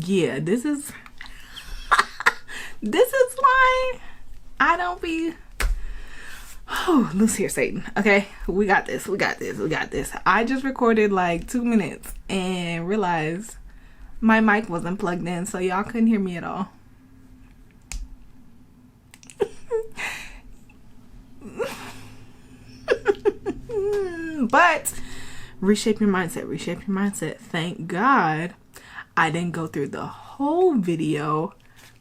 yeah, this is this is why I don't be. Oh, loose here, Satan. Okay, we got this. We got this. We got this. I just recorded like 2 minutes and realized my mic wasn't plugged in, so y'all couldn't hear me at all. But reshape your mindset. Reshape your mindset. Thank God I didn't go through the whole video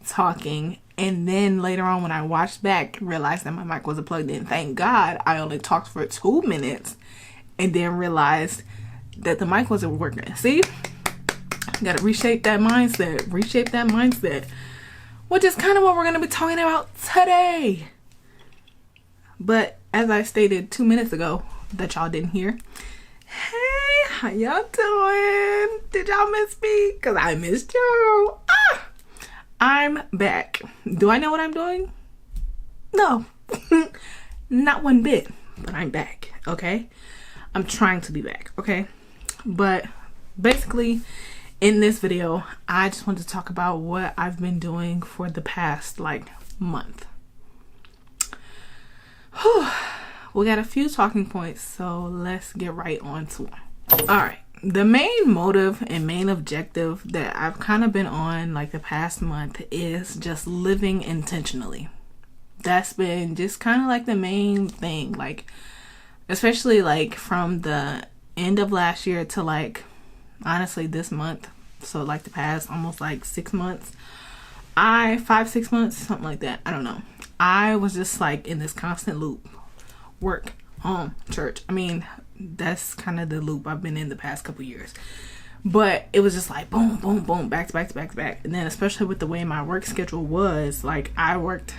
talking, and then later on when I watched back realized that my mic wasn't plugged in. Thank God I only talked for 2 minutes and then realized that the mic wasn't working. See, gotta reshape that mindset. Reshape that mindset, which is kind of what we're going to be talking about today. But as I stated 2 minutes ago that y'all didn't hear, hey, how y'all doing? Did y'all miss me? Because I missed y'all. I'm back. Do I know what I'm doing? No. Not one bit. But I'm back, okay? I'm trying to be back, okay? But basically, in this video, I just want to talk about what I've been doing for the past, like, month. Whew. We got a few talking points, so let's get right on to them. Alright. The main motive and main objective that I've kind of been on like the past month is just living intentionally. That's been just kind of like the main thing, like especially like from the end of last year to like honestly this month, so like the past almost like 6 months, 5-6 months, something like that, I don't know. I was just like in this constant loop: work, home, church. I mean, that's kind of the loop I've been in the past couple years. But it was just like boom, boom, boom, back to back to back to back. And then especially with the way my work schedule was, like I worked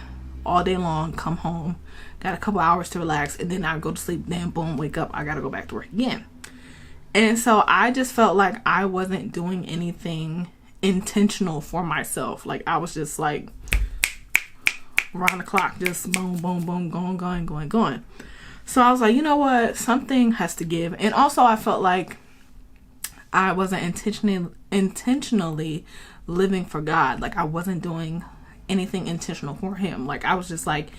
all day long, come home, got a couple hours to relax, and then I go to sleep, then boom, wake up, I gotta go back to work again. And so I just felt like I wasn't doing anything intentional for myself. Like I was just like around the clock, just boom, boom, boom, going. So I was like, you know what? Something has to give. And also I felt like I wasn't intentionally living for God. Like I wasn't doing anything intentional for him. Like I was just like,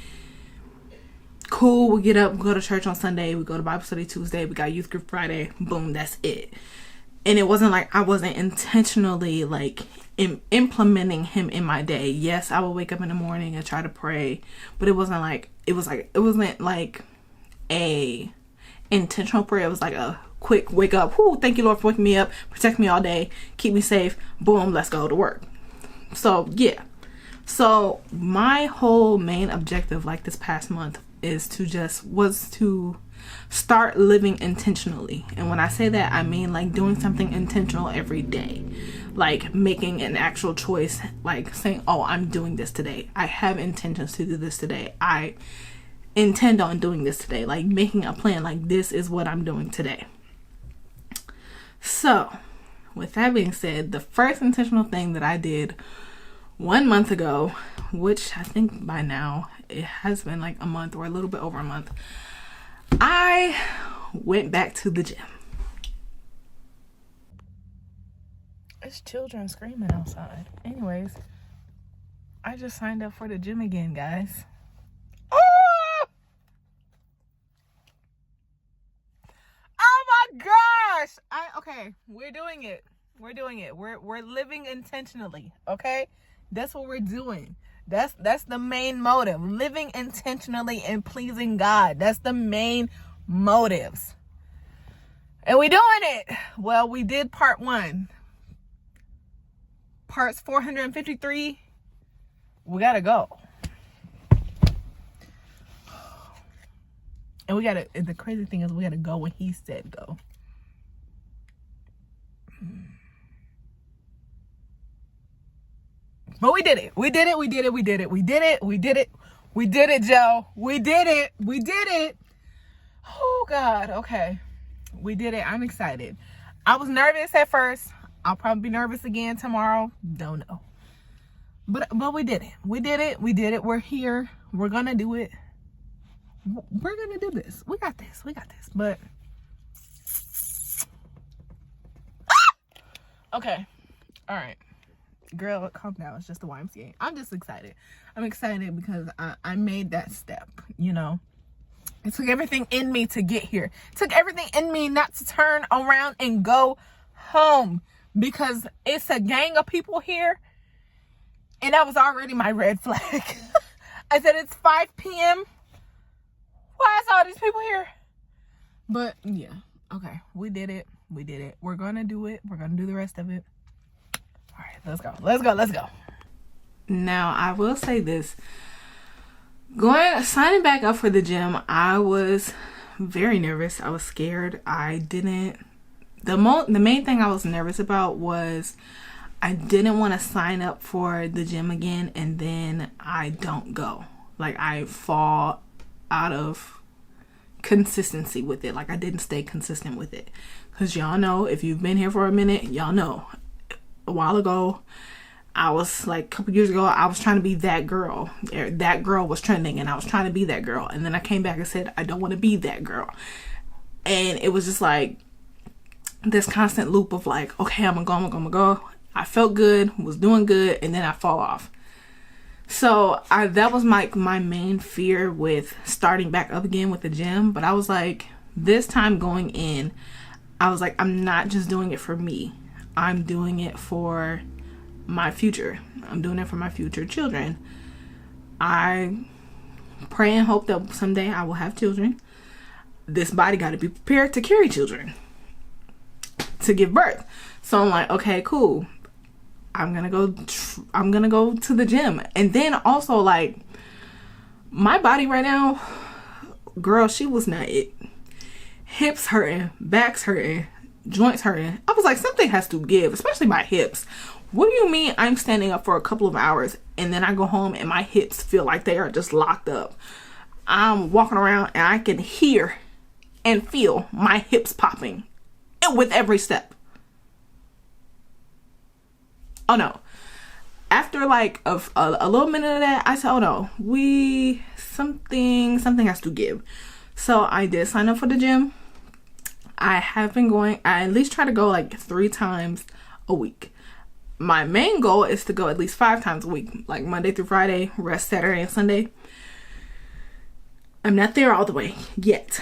cool, we get up, we go to church on Sunday, we go to Bible study Tuesday, we got youth group Friday, boom, that's it. And it wasn't like I wasn't intentionally like implementing him in my day. Yes, I would wake up in the morning and try to pray, but it wasn't like it wasn't like a intentional prayer. It was like a quick wake up, whoo, thank you Lord for waking me up, protect me all day, keep me safe, boom, let's go to work. So yeah, so my whole main objective like this past month was to start living intentionally. And when I say that, I mean like doing something intentional every day, like making an actual choice, like saying, oh, I'm doing this today, I have intentions to do this today, I intend on doing this today, like making a plan, like this is what I'm doing today. So with that being said, the first intentional thing that I did 1 month ago, which I think by now it has been like a month or a little bit over a month, I went back to the gym. It's children screaming outside. Anyways, I just signed up for the gym again, guys. Gosh, okay, we're doing it. We're living intentionally, okay? That's what we're doing. That's the main motive. Living intentionally and pleasing God. That's the main motives. And we doing it. Well, we did part 1. Parts 453, we gotta go. And the crazy thing is we gotta go when he said go. But we did it, Joe. We did it. Oh God, okay. We did it. I'm excited. I was nervous at first. I'll probably be nervous again tomorrow. Don't know. But we did it. We did it. We're here. We're gonna do it. We're gonna do this. We got this. But okay, all right. Girl, calm down. It's just the YMCA. I'm just excited. I'm excited because I made that step, you know. It took everything in me to get here. It took everything in me not to turn around and go home, because it's a gang of people here, and that was already my red flag. I said, it's 5 p.m. Why is all these people here? But yeah, okay, we did it. We did it. We're gonna do it. We're gonna do the rest of it. All right, let's go. Let's go. Let's go. Now, I will say this. Signing back up for the gym, I was very nervous. I was scared. The main thing I was nervous about was I didn't want to sign up for the gym again and then I don't go. Like, I fall out of consistency with it. Like, I didn't stay consistent with it. Because y'all know, if you've been here for a minute, y'all know. A while ago, I was like, a couple years ago, I was trying to be that girl. That girl was trending and I was trying to be that girl. And then I came back and said, I don't want to be that girl. And it was just like this constant loop of like, okay, I'm gonna go. I felt good, was doing good, and then I fall off. So that was my main fear with starting back up again with the gym. But I was like, this time going in, I was like, I'm not just doing it for me. I'm doing it for my future. I'm doing it for my future children. I pray and hope that someday I will have children. This body got to be prepared to carry children, to give birth. So I'm like, okay, cool. I'm gonna go to the gym. And then also, like, my body right now, girl, she was not it. Hips hurting, backs hurting, joints hurting. I was like, something has to give, especially my hips. What do you mean I'm standing up for a couple of hours and then I go home and my hips feel like they are just locked up? I'm walking around and I can hear and feel my hips popping with every step. Oh no. After like a little minute of that, I said, oh no, something has to give. So I did sign up for the gym. I have been going, I at least try to go like 3 times a week. My main goal is to go at least 5 times a week, like Monday through Friday, rest Saturday and Sunday. I'm not there all the way yet.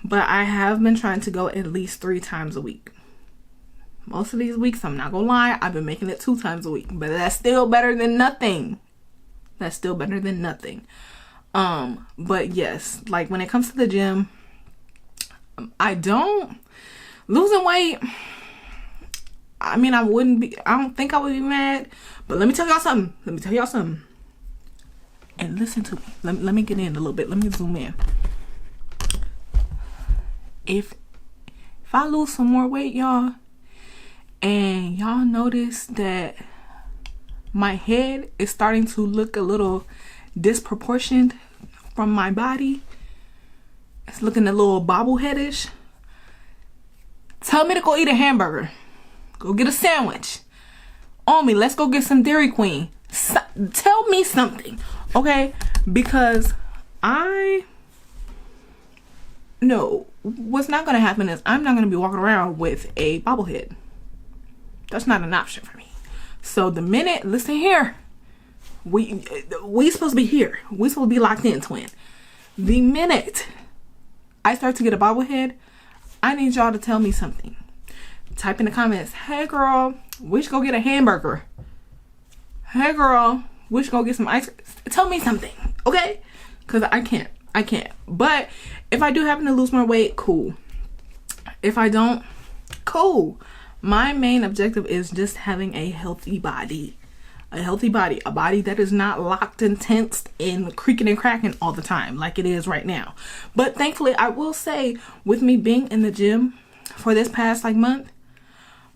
But I have been trying to go at least 3 times a week. Most of these weeks, I'm not gonna lie, I've been making it 2 times a week. But that's still better than nothing. But yes, like when it comes to the gym, losing weight, I mean, I don't think I would be mad. But let me tell y'all something. And listen to me. Let me get in a little bit. Let me zoom in. If I lose some more weight, y'all, and y'all notice that my head is starting to look a little disproportioned from my body, it's looking a little bobbleheadish, tell me to go eat a hamburger. Go get a sandwich. Omi, let's go get some Dairy Queen. Tell me something, okay? Because what's not gonna happen is I'm not gonna be walking around with a bobblehead. That's not an option for me. So the minute, listen here, we supposed to be here. We supposed to be locked in, twin. The minute I start to get a bobblehead, I need y'all to tell me something. Type in the comments, hey girl, we should go get a hamburger. Hey girl, we should go get some ice cream. Tell me something, okay? Because I can't. But if I do happen to lose more weight, cool. If I don't, cool. My main objective is just having a healthy body. A body that is not locked and tensed and creaking and cracking all the time like it is right now. But thankfully, I will say, with me being in the gym for this past month,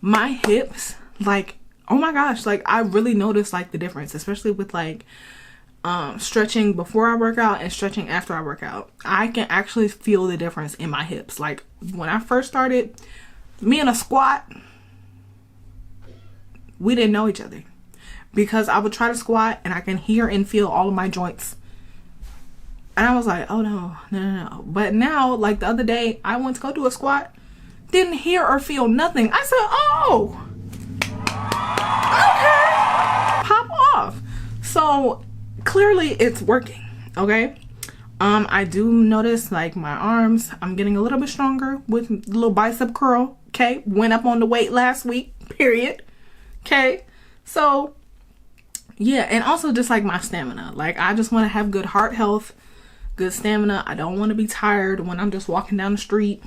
my hips, oh my gosh, I really noticed the difference, especially with stretching before I work out and stretching after I work out. I can actually feel the difference in my hips. When I first started, me and a squat, we didn't know each other, because I would try to squat and I can hear and feel all of my joints. And I was like, oh no. But now, the other day, I went to go do a squat, didn't hear or feel nothing. I said, oh, clearly it's working. Okay. I do notice like my arms, I'm getting a little bit stronger with a little bicep curl. Okay. Went up on the weight last week, period. Okay. So yeah. And also just like my stamina, like I just want to have good heart health, good stamina. I don't want to be tired when I'm just walking down the street.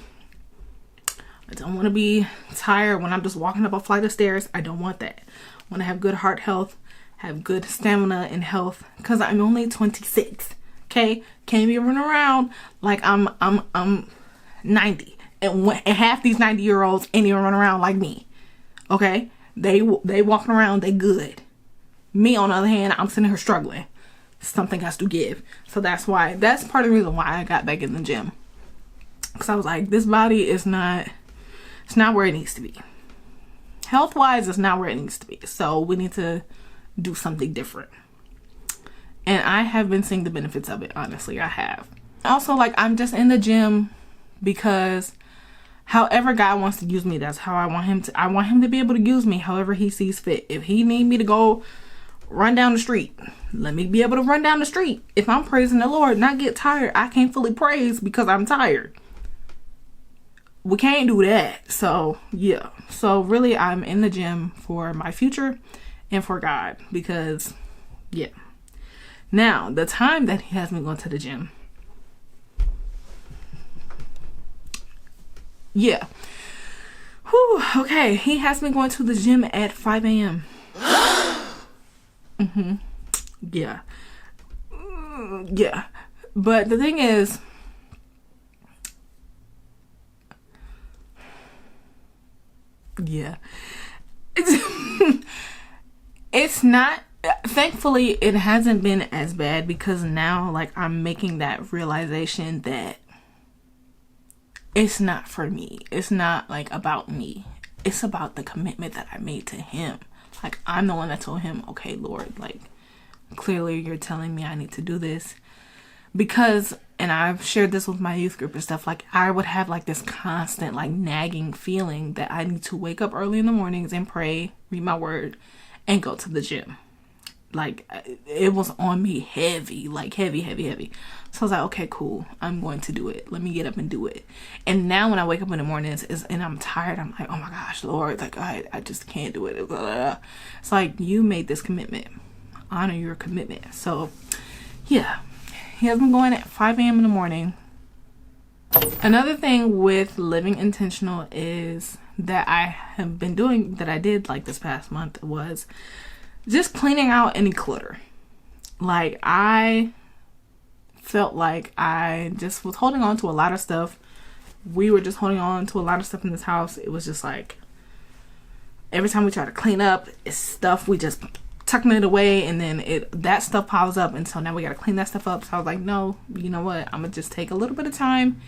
I don't want to be tired when I'm just walking up a flight of stairs. I don't want that. I want to have good heart health, have good stamina and health, because I'm only 26. Okay, can't be running around like I'm 90, and half these 90-year-olds ain't even running around like me. Okay, they walking around, they good. Me on the other hand, I'm sitting here struggling. Something has to give. So that's part of the reason why I got back in the gym, because I was like, this body is not, it's not where it needs to be. Health wise, it's not where it needs to be. So we need to do something different. And I have been seeing the benefits of it. Honestly, I have. Also, like, I'm just in the gym because however God wants to use me, that's how I want him to. I want him to be able to use me however he sees fit. If he need me to go run down the street, let me be able to run down the street. If I'm praising the Lord, not get tired, I can't fully praise because I'm tired. We can't do that. So yeah. So really, I'm in the gym for my future and for God, because yeah. Now, the time that he has me going to the gym. Yeah. Whew, okay. He has me going to the gym at 5 a.m. Yeah. Yeah. But the thing is, yeah. It's not, thankfully it hasn't been as bad, because now like I'm making that realization that it's not for me. It's not like about me. It's about the commitment that I made to him. Like, I'm the one that told him, okay, Lord, like, clearly you're telling me I need to do this. Because, and I've shared this with my youth group and stuff, like, I would have like this constant like nagging feeling that I need to wake up early in the mornings and pray, read my word, and go to the gym. Like, it was on me heavy, like heavy. So I was like, okay, cool, I'm going to do it. Let me get up and do it. And now when I wake up in the mornings and I'm tired, I'm like, oh my gosh, Lord, like I just can't do it. It's like, you made this commitment. Honor your commitment. So yeah, he has been going at 5 a.m. in the morning. Another thing with living intentional is that I have been doing, that I did like this past month, was just cleaning out any clutter. Like, I felt like I just was holding on to a lot of stuff. We were just holding on to a lot of stuff in this house. It was just like, every time we try to clean up, it's stuff, we just tucking it away, and then that stuff piles up, and so now we gotta clean that stuff up. So I was like, no, you know what, I'm gonna just take a little bit of time.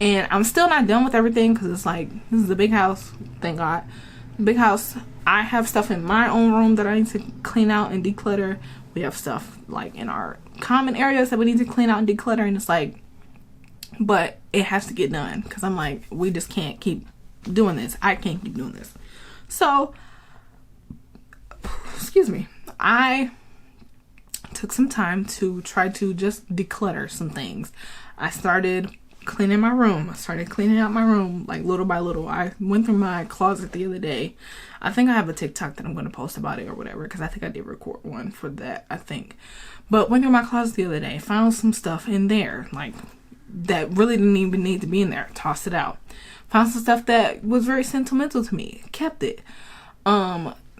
And I'm still not done with everything, because it's like, this is a big house, thank God. Big house. I have stuff in my own room that I need to clean out and declutter. We have stuff like in our common areas that we need to clean out and declutter, and it's like, but it has to get done, because I'm like, we just can't keep doing this. I can't keep doing this. So, excuse me, I took some time to try to just declutter some things. I started cleaning my room. I started cleaning out my room like little by little. I went through my closet the other day. I think I have a TikTok that I'm going to post about it or whatever, because I think I did record one for that, I think. But went through my closet the other day, found some stuff in there like that really didn't even need to be in there. Tossed it out. Found some stuff that was very sentimental to me. Kept it.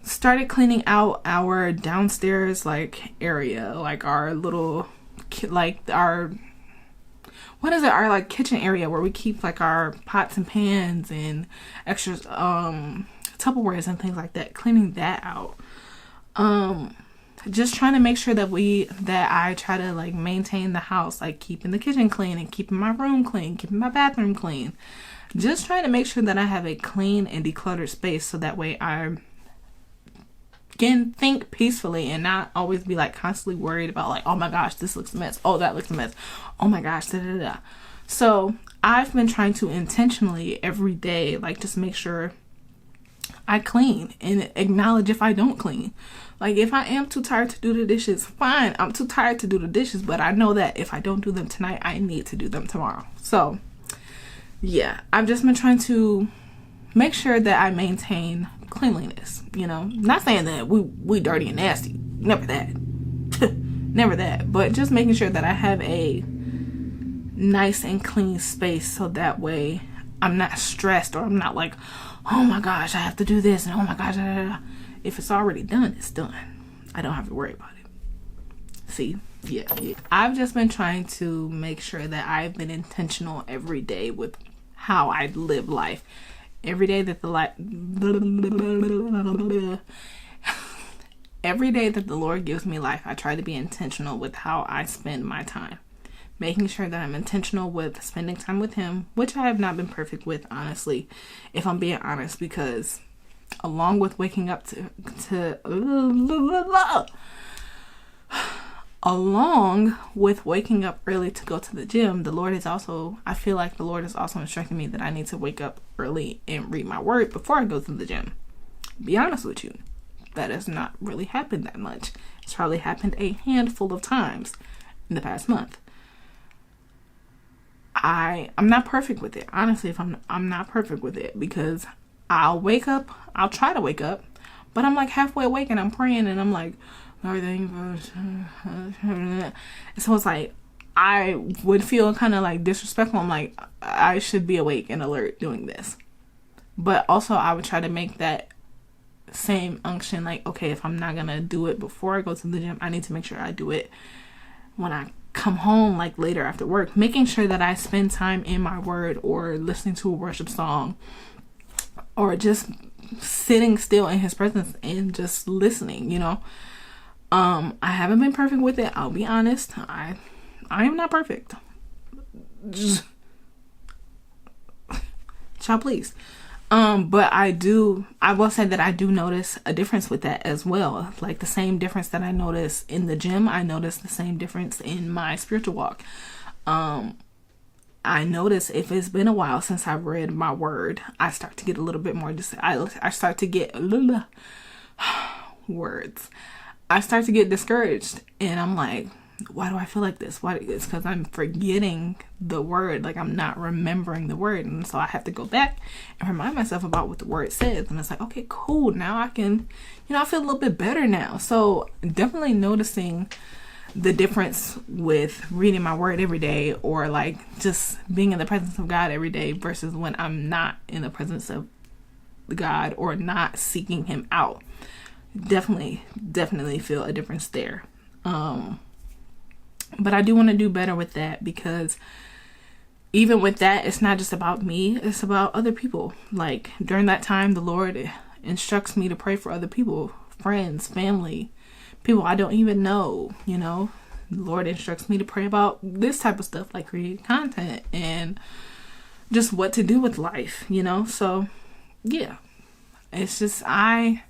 Started cleaning out our downstairs like area, like our little like our our like kitchen area where we keep like our pots and pans and extra Tupperwares and things like that. Cleaning that out. Just trying to make sure that I try to like maintain the house, like keeping the kitchen clean and keeping my room clean, keeping my bathroom clean. Just trying to make sure that I have a clean and decluttered space, so that way I can think peacefully and not always be like constantly worried about like, oh my gosh, this looks a mess, oh that looks a mess, oh my gosh, da da da. So I've been trying to intentionally every day like just make sure I clean and acknowledge if I don't clean. Like, if I am too tired to do the dishes, fine, I'm too tired to do the dishes, but I know that if I don't do them tonight, I need to do them tomorrow. So yeah, I've just been trying to make sure that I maintain cleanliness, you know. Not saying that we dirty and nasty, never that. Never that, but just making sure that I have a nice and clean space, so that way I'm not stressed, or I'm not like, oh my gosh, I have to do this, and oh my gosh, if it's already done, it's done. I don't have to worry about it. See, yeah. I've just been trying to make sure that I've been intentional every day with how I live life. Every day that every day that the Lord gives me life, I try to be intentional with how I spend my time. Making sure that I'm intentional with spending time with Him, which I have not been perfect with, honestly, if I'm being honest, because along with waking up along with waking up early to go to the gym, I feel like the Lord is also instructing me that I need to wake up early and read my word before I go to the gym. Be honest with you, that has not really happened that much. It's probably happened a handful of times in the past month. I'm not perfect with it. Honestly, if I'm not perfect with it, because I'll try to wake up, but I'm like halfway awake and I'm praying and I'm like, Lord, thank you for... So it's like, I would feel kind of like disrespectful. I'm like, I should be awake and alert doing this. But also I would try to make that same unction, like, okay, if I'm not gonna do it before I go to the gym, I need to make sure I do it when I come home, like later after work, making sure that I spend time in my word, or listening to a worship song, or just sitting still in His presence and just listening, you know. I haven't been perfect with it, I'll be honest. I am not perfect. Child, please. But I will say that I do notice a difference with that as well. Like the same difference that I notice in the gym, I notice the same difference in my spiritual walk. I notice if it's been a while since I've read my word, I start to get a little bit more, I start to get words. I start to get discouraged, and I'm like, why do I feel like this? Why? It's because I'm forgetting the word. Like, I'm not remembering the word. And so I have to go back and remind myself about what the word says. And it's like, okay, cool. Now I can, I feel a little bit better now. So definitely noticing the difference with reading my word every day, or like just being in the presence of God every day versus when I'm not in the presence of God or not seeking Him out. Definitely feel a difference there. But I do want to do better with that, because even with that, it's not just about me, it's about other people. Like during that time, the Lord instructs me to pray for other people, friends, family, people I don't even know, The Lord instructs me to pray about this type of stuff, like creating content and just what to do with life, So yeah, it's just, I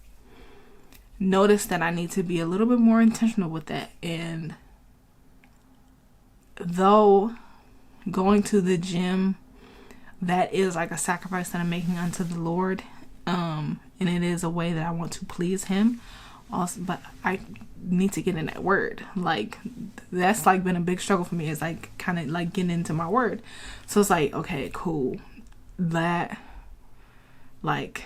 noticed that I need to be a little bit more intentional with that. And though going to the gym, that is like a sacrifice that I'm making unto the Lord, and it is a way that I want to please Him also, but I need to get in that word. Like that's like been a big struggle for me, is like kind of like getting into my word. So it's like, okay, cool, that like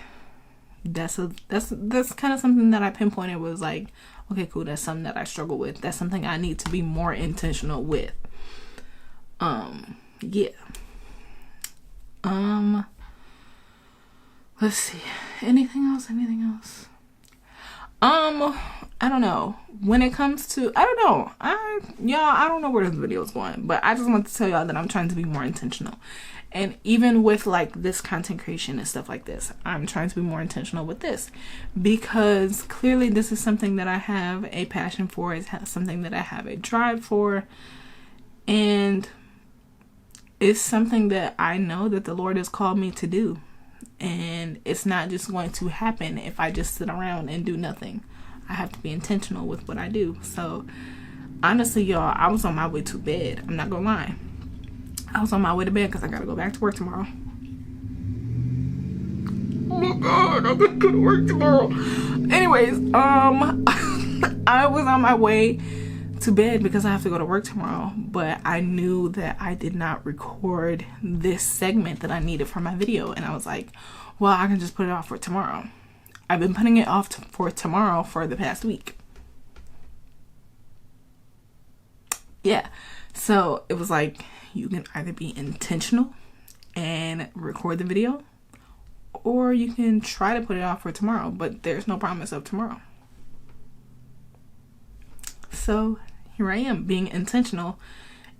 that's kind of something that I pinpointed, was like, okay, cool, that's something that I struggle with, that's something I need to be more intentional with. Yeah. Let's see, anything else? I don't know. When it comes to, I don't know. I don't know where this video is going, but I just want to tell y'all that I'm trying to be more intentional. And even with like this content creation and stuff like this, I'm trying to be more intentional with this, because clearly this is something that I have a passion for. It's something that I have a drive for. And it's something that I know that the Lord has called me to do. And it's not just going to happen if I just sit around and do nothing. I have to be intentional with what I do. So honestly, y'all, I was on my way to bed. I'm not gonna lie. I was on my way to bed because I gotta go back to work tomorrow. my God, I'm gonna go to work tomorrow. Anyways, I was on my way to bed because I have to go to work tomorrow, but I knew that I did not record this segment that I needed for my video, and I was like, well, I can just put it off for tomorrow. I've been putting it off for tomorrow for the past week. Yeah, so it was like, you can either be intentional and record the video, or you can try to put it off for tomorrow, but there's no promise of tomorrow. So here I am, being intentional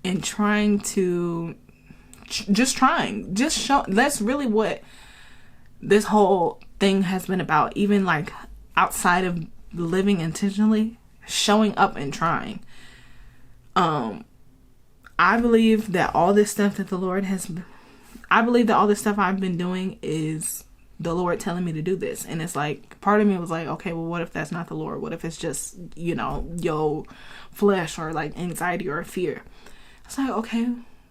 and trying to just show. That's really what this whole thing has been about. Even like outside of living intentionally, showing up and trying. I believe that all this stuff that all this stuff I've been doing is the Lord telling me to do this. And it's like, part of me was like, okay, well, what if that's not the Lord? What if it's just, you know, your flesh or like anxiety or fear? It's like, okay,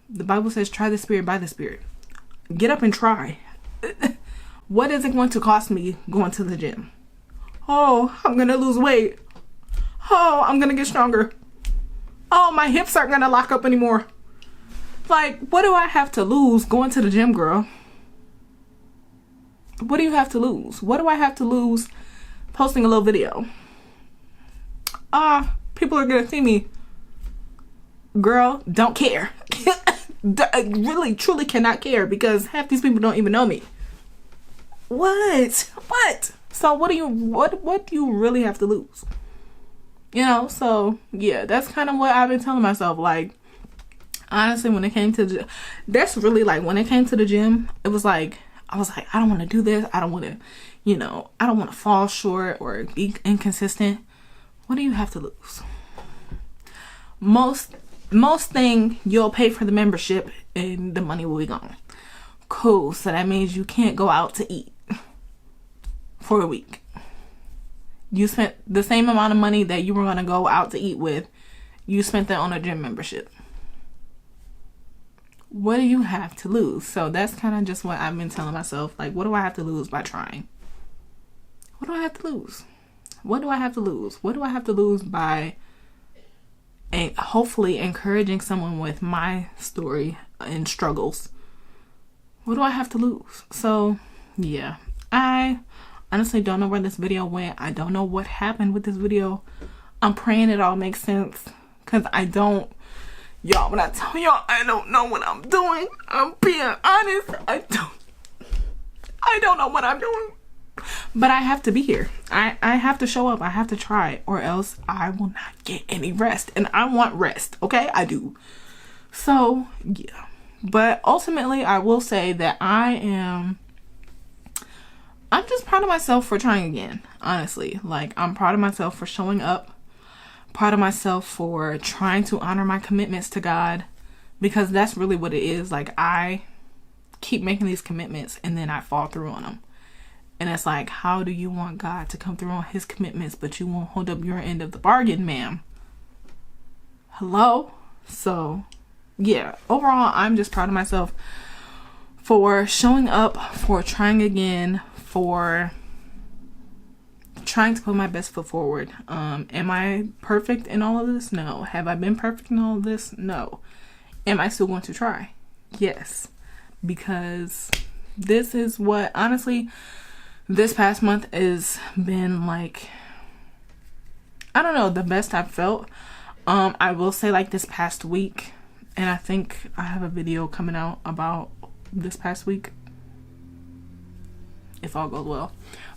the Bible says, try the spirit by the spirit. Get up and try. What is it going to cost me going to the gym? Oh, I'm going to lose weight. Oh, I'm going to get stronger. Oh, my hips aren't going to lock up anymore. Like, what do I have to lose going to the gym, girl? What do you have to lose? What do I have to lose posting a little video? People are going to see me. Girl, don't care. Really, truly cannot care, because half these people don't even know me. What? So what do you really have to lose? You know, so yeah, that's kind of what I've been telling myself. Like, honestly, when it came to that's really like, when it came to the gym, it was like, I was like, I don't want to do this. I don't want to, you know, I don't want to fall short or be inconsistent. What do you have to lose? Most thing, you'll pay for the membership and the money will be gone. Cool. So that means you can't go out to eat for a week. You spent the same amount of money that you were going to go out to eat with. You spent that on a gym membership. What do you have to lose? So that's kind of just what I've been telling myself. Like, what do I have to lose by trying? What do I have to lose? What do I have to lose? What do I have to lose by hopefully encouraging someone with my story and struggles? What do I have to lose? So, yeah. I honestly don't know where this video went. I don't know what happened with this video. I'm praying it all makes sense, because I don't. Y'all, when I tell y'all I don't know what I'm doing, I'm being honest. I don't know what I'm doing. But I have to be here. I have to show up. I have to try, or else I will not get any rest. And I want rest, okay? I do. So, yeah. But ultimately, I will say that I'm just proud of myself for trying again, honestly. Like, I'm proud of myself for showing up. Proud of myself for trying to honor my commitments to God, because that's really what it is. Like, I keep making these commitments and then I fall through on them. And it's like, how do you want God to come through on his commitments, but you won't hold up your end of the bargain, ma'am? Hello? So, yeah, overall, I'm just proud of myself for showing up, for trying again, for trying to put my best foot forward. Am I perfect in all of this? No. Have I been perfect in all of this? No. Am I still going to try? Yes. Because this is what, honestly, this past month has been like, I don't know, the best I've felt. I will say, like, this past week, and I think I have a video coming out about this past week, if all goes well.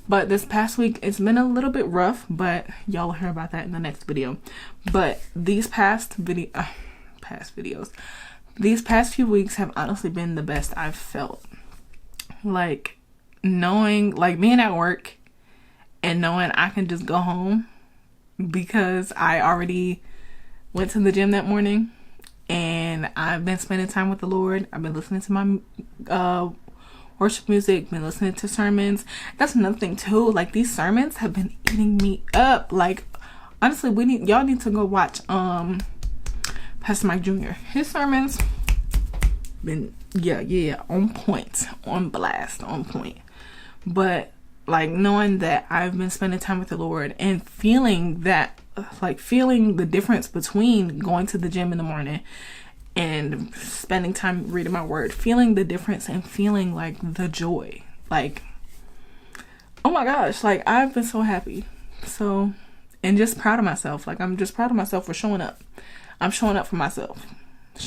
But this past week, it's been a little bit rough, but y'all will hear about that in the next video. But these past few weeks have honestly been the best I've felt. Like, knowing, like, being at work and knowing I can just go home because I already went to the gym that morning and I've been spending time with the Lord. I've been listening to my worship music, been listening to sermons. That's another thing too. Like, these sermons have been eating me up. Like, honestly, y'all need to go watch Pastor Mike Jr. His sermons been on point, on blast, on point. But like knowing that I've been spending time with the Lord and feeling that, like feeling the difference between going to the gym in the morning and spending time reading my word, feeling the difference and feeling like the joy, like, oh my gosh, like I've been so happy. So, and just proud of myself. Like I'm just proud of myself for showing up. I'm showing up for myself, and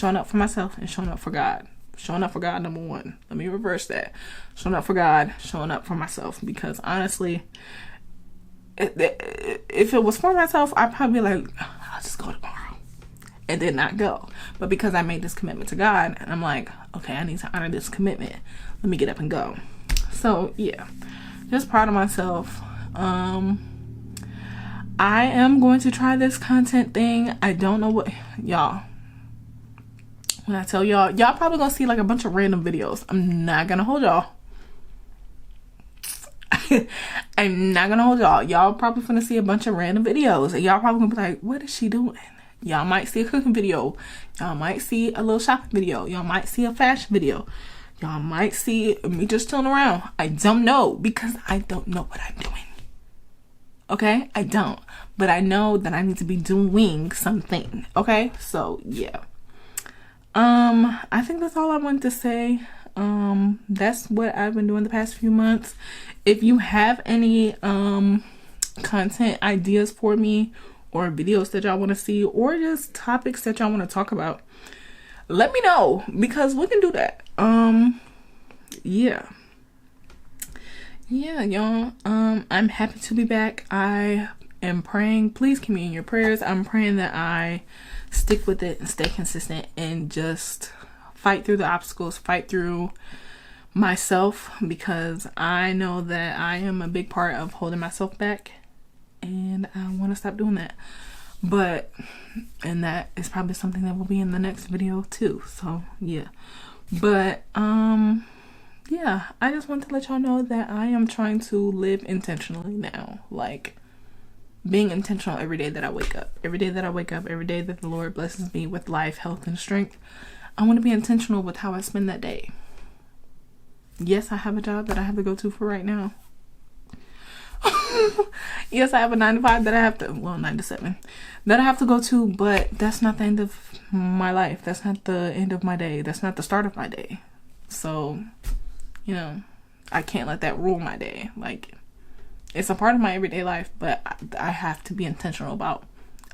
showing up for God. Showing up for God, number one. Let me reverse that. Showing up for God, showing up for myself. Because honestly, if it was for myself, I'd probably be like, I'll just go tomorrow and then not go. But because I made this commitment to God, and I'm like, okay, I need to honor this commitment. Let me get up and go. So yeah, just proud of myself. I am going to try this content thing. I don't know what, y'all. When I tell y'all probably gonna see like a bunch of random videos. I'm not gonna hold y'all. I'm not gonna hold y'all. Y'all probably gonna see a bunch of random videos. And y'all probably gonna be like, what is she doing? Y'all might see a cooking video. Y'all might see a little shopping video. Y'all might see a fashion video. Y'all might see me just chilling around. I don't know, because I don't know what I'm doing. Okay? I don't. But I know that I need to be doing something. Okay? So, yeah. I think that's all I wanted to say. That's what I've been doing the past few months. If you have any content ideas for me, or videos that y'all want to see, or just topics that y'all want to talk about, let me know, because we can do that. Yeah, y'all. I'm happy to be back. I am praying. Please keep me in your prayers. I'm praying that I stick with it and stay consistent and just fight through the obstacles, fight through myself, because I know that I am a big part of holding myself back, and I want to stop doing that. And that is probably something that will be in the next video too. So yeah, but yeah, I just want to let y'all know that I am trying to live intentionally now. Like, being intentional every day that I wake up. Every day that the Lord blesses me with life, health, and strength, I want to be intentional with how I spend that day. Yes, I have a job that I have to go to for right now. Yes, I have a 9 to 5 that I have to, 9 to 7 that I have to go to, but that's not the end of my life. That's not the end of my day. That's not the start of my day. So, you know, I can't let that rule my day. Like, it's a part of my everyday life, but I have to be intentional about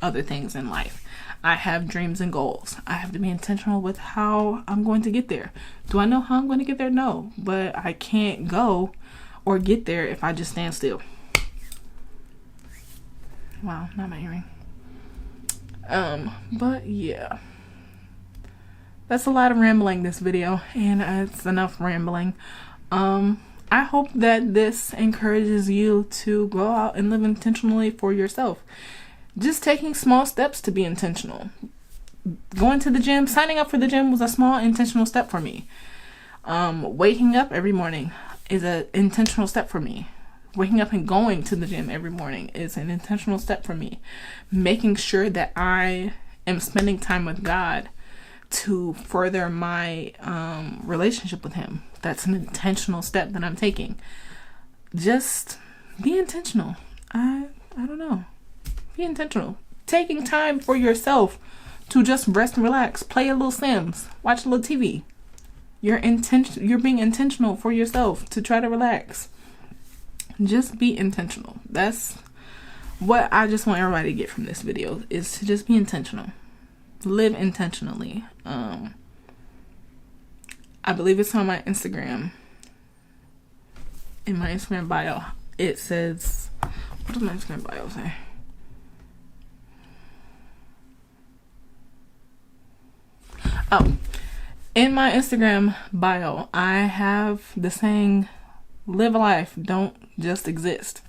other things in life. I have dreams and goals. I have to be intentional with how I'm going to get there. Do I know how I'm going to get there? No, but I can't go or get there if I just stand still. Wow, not my earring. But yeah, that's a lot of rambling this video, and it's enough rambling. I hope that this encourages you to go out and live intentionally for yourself. Just taking small steps to be intentional. Going to the gym, signing up for the gym was a small intentional step for me. Waking up every morning is an intentional step for me. Waking up and going to the gym every morning is an intentional step for me. Making sure that I am spending time with God to further my relationship with Him. That's an intentional step that I'm taking. Just be intentional. I don't know. Be intentional. Taking time for yourself to just rest and relax. Play a little Sims. Watch a little TV. You're being intentional for yourself to try to relax. Just be intentional. That's what I just want everybody to get from this video, is to just be intentional. Live intentionally. I believe it's on my Instagram. In my Instagram bio, it says, what does my Instagram bio say? Oh, in my Instagram bio, I have the saying, live a life, don't just exist.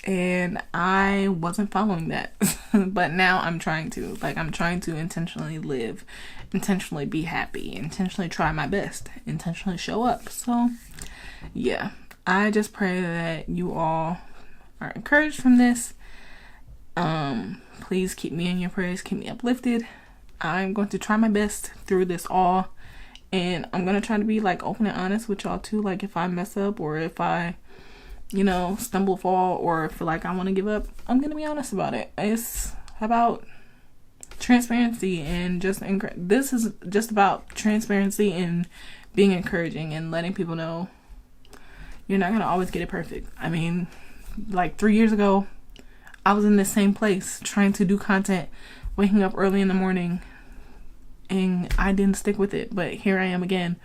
And I wasn't following that. But now I'm trying to. Like, I'm trying to intentionally live, intentionally be happy, intentionally try my best, intentionally show up. So, yeah. I just pray that you all are encouraged from this. Please keep me in your prayers. Keep me uplifted. I'm going to try my best through this all. And I'm gonna try to be like open and honest with y'all too. Like if I mess up or if I, you know, stumble, fall, or feel like I want to give up, I'm gonna be honest about it. It's about transparency and just this is just about transparency and being encouraging and letting people know you're not gonna always get it perfect. I mean, like 3 years ago, I was in the same place trying to do content, waking up early in the morning, and I didn't stick with it. But here I am again,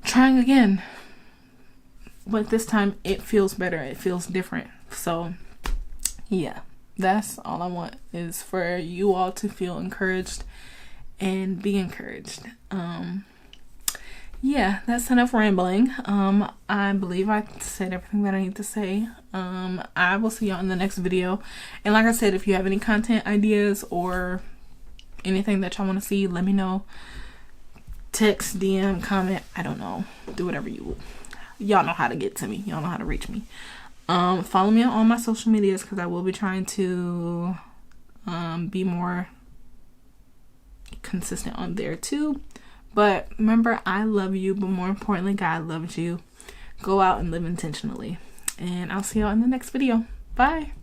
trying again. But this time it feels better. It feels different. So yeah, that's all I want, is for you all to feel encouraged and be encouraged. Yeah, that's enough rambling. I believe I said everything that I need to say. I will see y'all in the next video. And like I said, if you have any content ideas or anything that y'all want to see, let me know. Text, DM, comment, I don't know. Do whatever y'all know how to get to me. Y'all know how to reach me. Follow me on all my social medias, because I will be trying to be more consistent on there too. But remember, I love you, but more importantly, God loves you. Go out and live intentionally. And I'll see y'all in the next video. Bye.